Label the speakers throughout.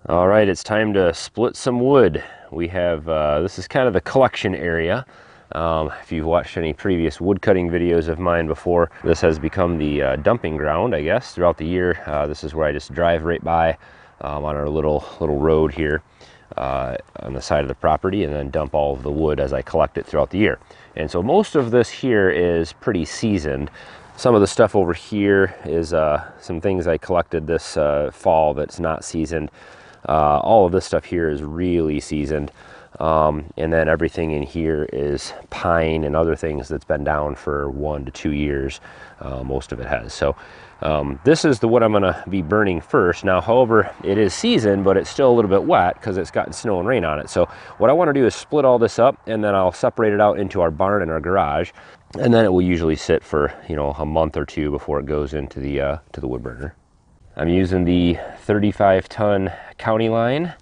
Speaker 1: All right, it's time to split some wood. We have, this is kind of the collection area. If you've watched any previous wood cutting videos of mine before, this has become the dumping ground, I guess, throughout the year. This is where I just drive right by on our little road here on the side of the property, and then dump all of the wood as I collect it throughout the year. And so most of this here is pretty seasoned. Some of the stuff over here is some things I collected this fall that's not seasoned. All of this stuff here is really seasoned. And then everything in here is pine and other things that's been down for 1 to 2 years. Most of it has. So this is the wood I'm going to be burning first. Now, however, it is seasoned, but it's still a little bit wet because it's gotten snow and rain on it. So what I want to do is split all this up, and then I'll separate it out into our barn and our garage. And then it will usually sit for, a month or two before it goes into the wood burner. I'm using the 35-ton county line.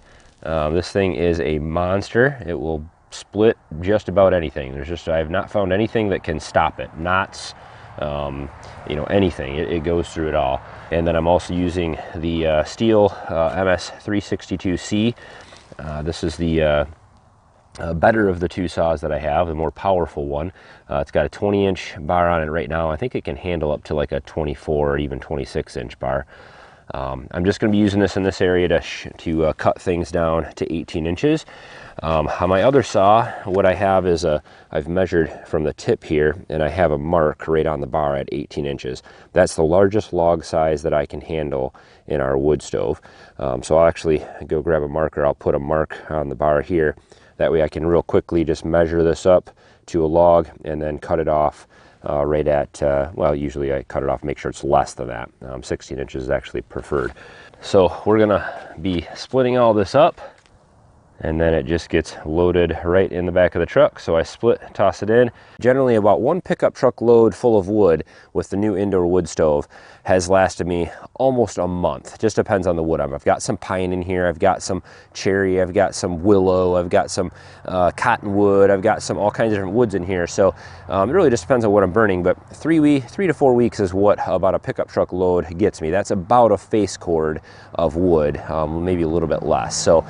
Speaker 1: This thing is a monster. It will split just about anything. I have not found anything that can stop it. Knots, anything. It goes through it all. And then I'm also using the Steel MS362C. This is the better of the two saws that I have, the more powerful one. It's got a 20-inch bar on it right now. I think it can handle up to like a 24 or even 26-inch bar. I'm just going to be using this in this area to cut things down to 18 inches. On my other saw, what I have is I've measured from the tip here, and I have a mark right on the bar at 18 inches. That's the largest log size that I can handle in our wood stove. So I'll actually go grab a marker. I'll put a mark on the bar here. That way I can real quickly just measure this up to a log and then cut it off right at, well, usually I cut it off, make sure it's less than that. 16 inches is actually preferred. So we're gonna be splitting all this up, and then it just gets loaded right in the back of the truck. So I toss it in. Generally about 1 pickup truck load full of wood with the new indoor wood stove has lasted me almost a month. Just depends on the wood. I've got some pine in here, I've got some cherry, I've got some willow, I've got some cottonwood, I've got all kinds of different woods in here. So it really just depends on what I'm burning, but 3 to 4 weeks is what about a pickup truck load gets me. That's about a face cord of wood, maybe a little bit less. So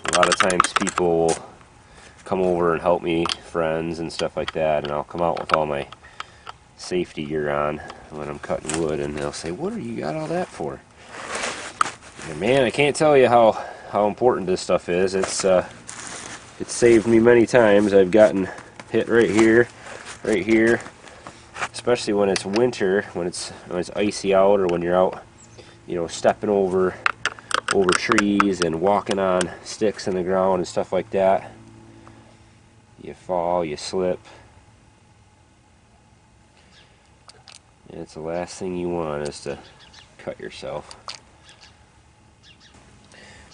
Speaker 1: a lot of times people will come over and help me, friends and stuff like that, and I'll come out with all my safety gear on when I'm cutting wood, and they'll say, "What do you got all that for?" And man, I can't tell you how important this stuff is. It's saved me many times. I've gotten hit right here, especially when it's winter, when it's icy out, or when you're out, stepping over trees and walking on sticks in the ground and stuff like that. You fall, you slip, and it's the last thing you want is to cut yourself.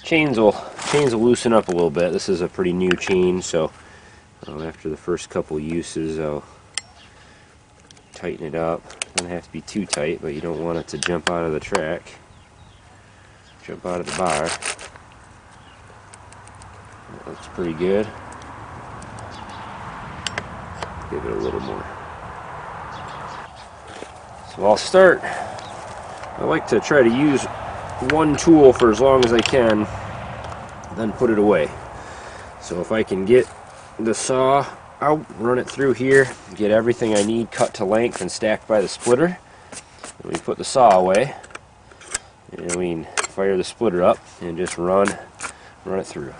Speaker 1: Chains will loosen up a little bit. This is a pretty new chain, so after the first couple uses I'll tighten it up. Doesn't have to be too tight, but you don't want it to jump out of the track. Jump out of the bar. That looks pretty good. Give it a little more. So I'll start. I like to try to use one tool for as long as I can, then put it away. So if I can get the saw out, run it through here, get everything I need cut to length and stacked by the splitter, then we put the saw away, and we can fire the splitter up and just run it through.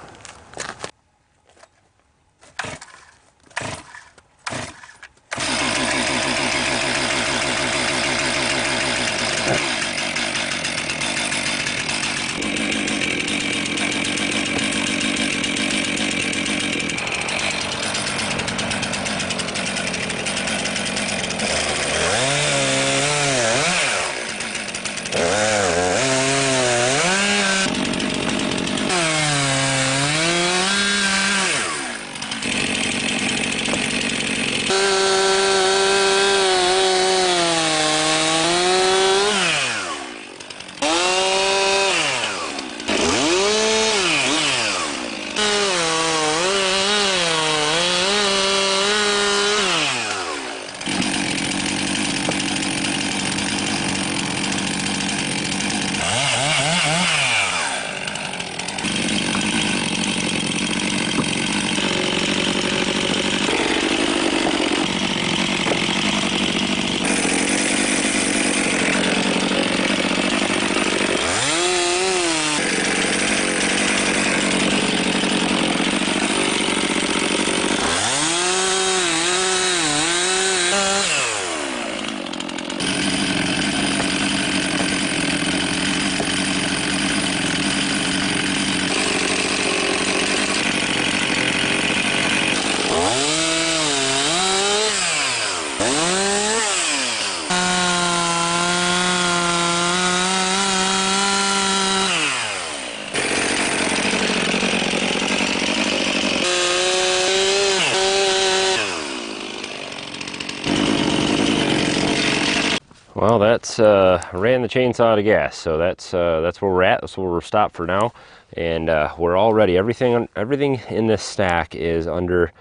Speaker 1: Well, that's ran the chainsaw out of gas, so that's where we're at. That's where we're stopped for now, and we're all ready. Everything in this stack is under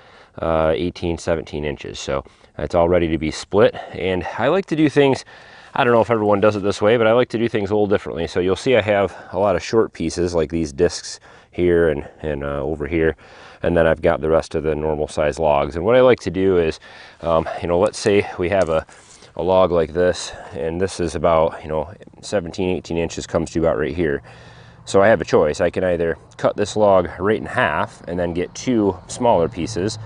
Speaker 1: 18, 17 inches, so it's all ready to be split. And I like to do things, I don't know if everyone does it this way, but I like to do things a little differently. So you'll see I have a lot of short pieces like these discs here and over here, and then I've got the rest of the normal size logs. And what I like to do is, you know, let's say we have a log like this, and this is about, you know, 17, 18 inches, comes to about right here. So I have a choice. I can either cut this log right in half and then get two smaller pieces,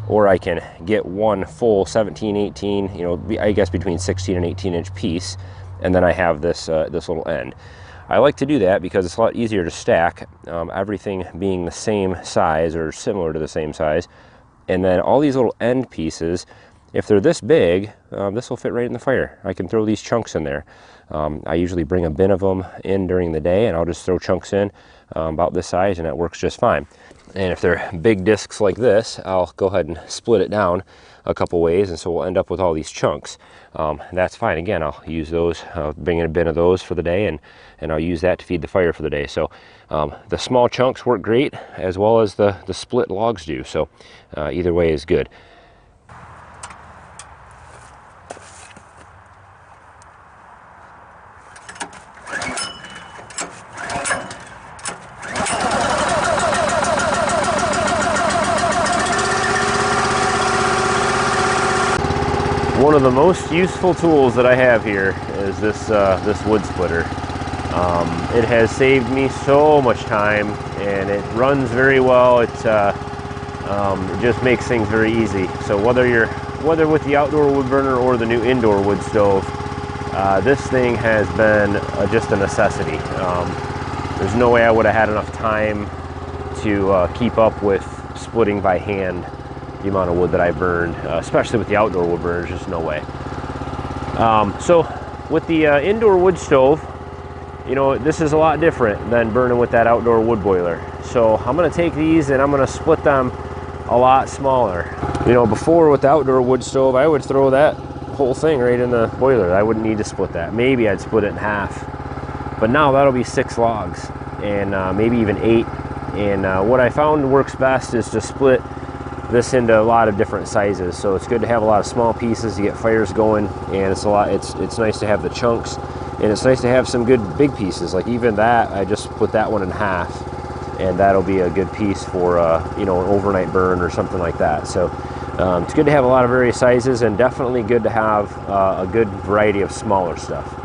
Speaker 1: or I can get one full 17, 18, you know, I guess between 16 and 18 inch piece, and then I have this this little end. I like to do that because it's a lot easier to stack, everything being the same size or similar to the same size, and then all these little end pieces, if they're this big, this will fit right in the fire. I can throw these chunks in there. I usually bring a bin of them in during the day, and I'll just throw chunks in about this size, and it works just fine. And if they're big discs like this, I'll go ahead and split it down a couple ways, and so we'll end up with all these chunks. That's fine. Again, I'll use those, bring in a bin of those for the day, and I'll use that to feed the fire for the day. So the small chunks work great, as well as the split logs do. So either way is good. One of the most useful tools that I have here is this this wood splitter. It has saved me so much time, and it runs very well. It just makes things very easy. So whether with the outdoor wood burner or the new indoor wood stove, this thing has been just a necessity. There's no way I would have had enough time to keep up with splitting by hand the amount of wood that I burned, especially with the outdoor wood burners, just no way. So with the indoor wood stove, you know, this is a lot different than burning with that outdoor wood boiler. So I'm gonna take these and I'm gonna split them a lot smaller. You know, before with the outdoor wood stove, I would throw that whole thing right in the boiler. I wouldn't need to split that. Maybe I'd split it in half. But now that'll be 6 logs, and maybe even 8. And what I found works best is to split this into a lot of different sizes. So it's good to have a lot of small pieces to get fires going, and it's nice to have the chunks, and it's nice to have some good big pieces. Like even that, I just put that one in half, and that'll be a good piece for you know, an overnight burn or something like that. So it's good to have a lot of various sizes, and definitely good to have a good variety of smaller stuff.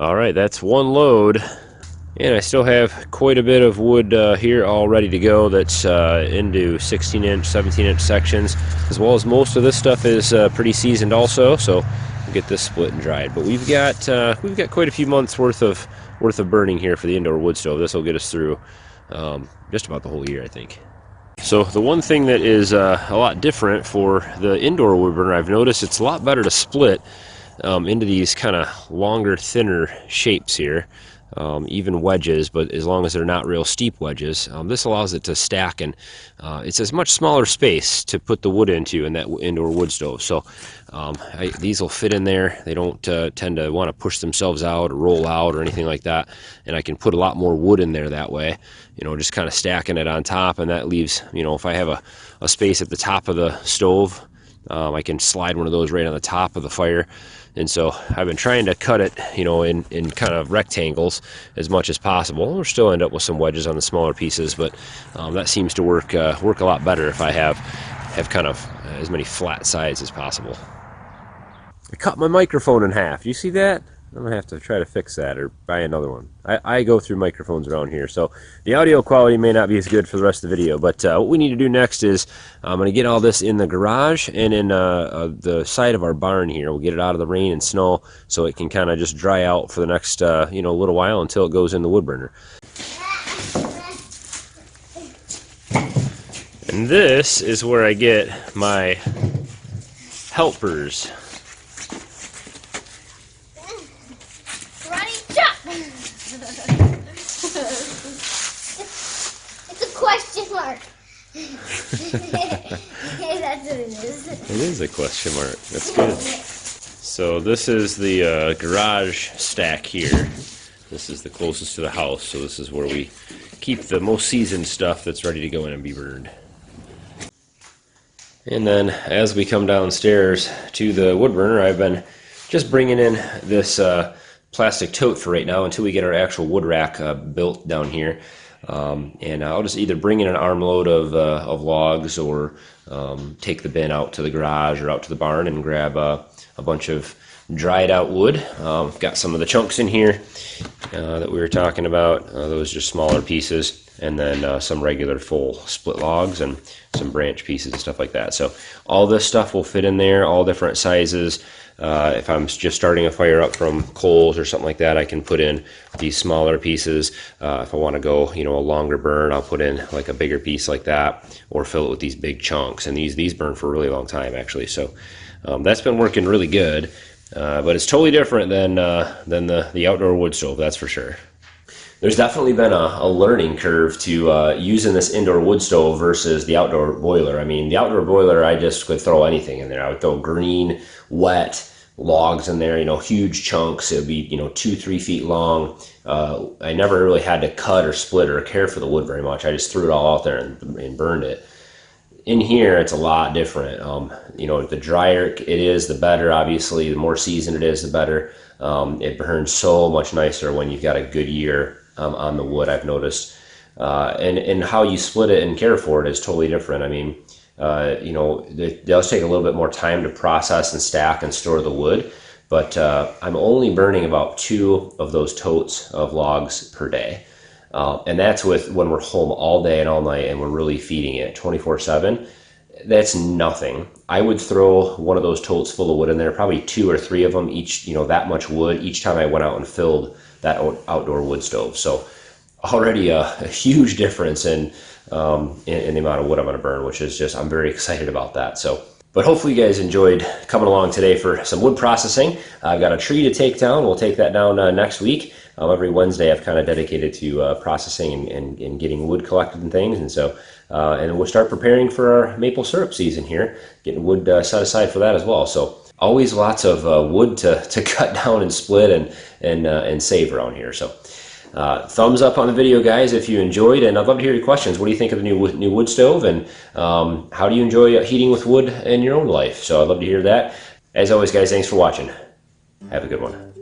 Speaker 1: All right, that's one load, and I still have quite a bit of wood here all ready to go. That's into 16-inch, 17-inch sections, as well as most of this stuff is pretty seasoned also. So we'll get this split and dried. But we've got quite a few months worth of burning here for the indoor wood stove. This will get us through just about the whole year, I think. So the one thing that is a lot different for the indoor wood burner, I've noticed it's a lot better to split into these kind of longer, thinner shapes here, even wedges, but as long as they're not real steep wedges. This allows it to stack, and it's a much smaller space to put the wood into in that indoor wood stove. So these will fit in there. They don't tend to want to push themselves out or roll out or anything like that, and I can put a lot more wood in there that way, you know, just kind of stacking it on top. And that leaves, you know, if I have a space at the top of the stove, I can slide one of those right on the top of the fire. And so I've been trying to cut it, you know, in kind of rectangles as much as possible. We'll still end up with some wedges on the smaller pieces, but that seems to work a lot better if I have kind of as many flat sides as possible. I cut my microphone in half. You see that? I'm gonna have to try to fix that or buy another one. I go through microphones around here, so the audio quality may not be as good for the rest of the video, but what we need to do next is I'm gonna get all this in the garage and in the side of our barn here. We'll get it out of the rain and snow so it can kind of just dry out for the next you know, little while until it goes in the wood burner. And this is where I get my helpers.
Speaker 2: It's a question mark. That's what it is.
Speaker 1: It is a question mark. That's good. So this is the garage stack here. This is the closest to the house, so this is where we keep the most seasoned stuff that's ready to go in and be burned. And then as we come downstairs to the wood burner, I've been just bringing in this plastic tote for right now until we get our actual wood rack built down here. And I'll just either bring in an armload of logs or take the bin out to the garage or out to the barn and grab a bunch of dried out wood. Got some of the chunks in here that we were talking about. Those are just smaller pieces. And then some regular full split logs and some branch pieces and stuff like that. So all this stuff will fit in there, all different sizes. If I'm just starting a fire up from coals or something like that, I can put in these smaller pieces. If I want to go, you know, a longer burn, I'll put in like a bigger piece like that, or fill it with these big chunks. And these burn for a really long time, actually. So that's been working really good. But it's totally different than the outdoor wood stove, that's for sure. There's definitely been a learning curve to using this indoor wood stove versus the outdoor boiler. I mean, the outdoor boiler, I just could throw anything in there. I would throw green, wet logs in there, you know, huge chunks. It would be, you know, 2-3 feet long. I never really had to cut or split or care for the wood very much. I just threw it all out there and burned it. In here, it's a lot different. You know, the drier it is, the better. Obviously, the more seasoned it is, the better. It burns so much nicer when you've got a good year on the wood, I've noticed. And how you split it and care for it is totally different. I mean, you know, it does take a little bit more time to process and stack and store the wood, but I'm only burning about 2 of those totes of logs per day. And that's when we're home all day and all night and we're really feeding it 24/7. That's nothing. I would throw one of those totes full of wood in there, probably 2 or 3 of them each, you know, that much wood each time I went out and filled that outdoor wood stove. So already a huge difference in the amount of wood I'm going to burn, which is just, I'm very excited about that. So, but hopefully you guys enjoyed coming along today for some wood processing. I've got a tree to take down. We'll take that down next week. Every Wednesday I've kind of dedicated to processing and getting wood collected and things. And so, and we'll start preparing for our maple syrup season here, getting wood set aside for that as well. So always lots of wood to cut down and split and save around here. So thumbs up on the video, guys, if you enjoyed, and I'd love to hear your questions. What do you think of the new wood stove, and how do you enjoy heating with wood in your own life? So I'd love to hear that. As always, guys, thanks for watching. Have a good one.